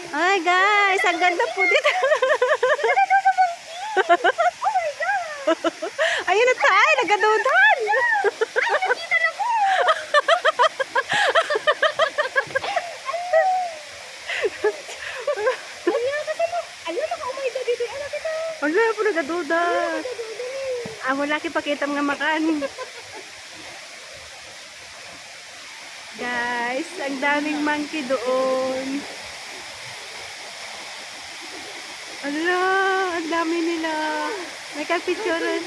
Ay guys, ang ganda po dito. Ayun na tayo, nagadudan. Nakita na ko! Alam mo ka umay ka dito. Alam kita. Wala po nagadudan. Wala kipakita mga makan. Guys, ang daming monkey doon. Ala, ang dami nila. May ka-picture.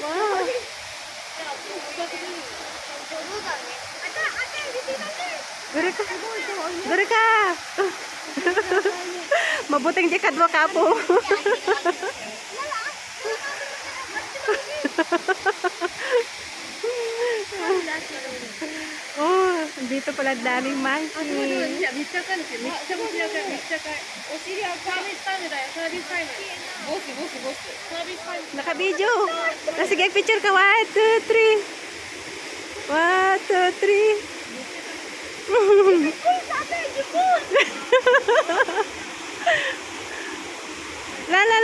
Wow. Gari ka. Gari ka. Mabuting di kadwa ka po. Oh, dito pala daming monkey. Naka-video. Sige, picture ka. 1, 2, 3. 1, 2, 3.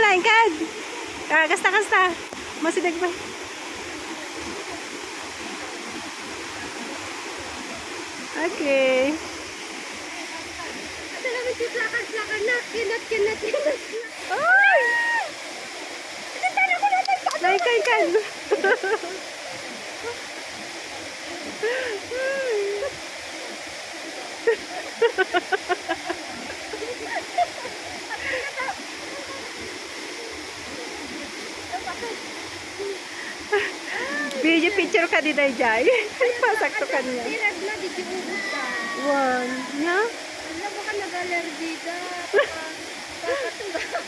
La, ingkad. Kasta. Masidag ba? Okay. Ito naman si Plakar na. Kinat. Ay! Tara ko natin. Ingkad. Video picture ka di Dayjay. Pasakto ka niya. Tirad na, di giubos ka. One. Nya? Alam mo ka nag-allergy ka.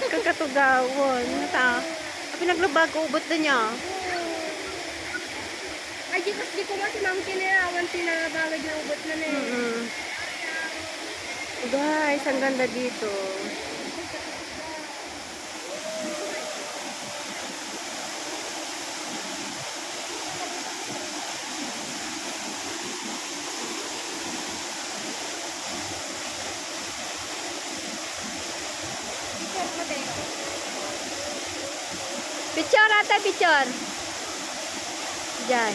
Kakatugawon. Mata. Pinaglubag ko ubot na niya. Ay, di ko nga si Ma'am kinirawan sinabagay na ubot na na eh. Guys, ang ganda dito. Picture ata, picture. Jai.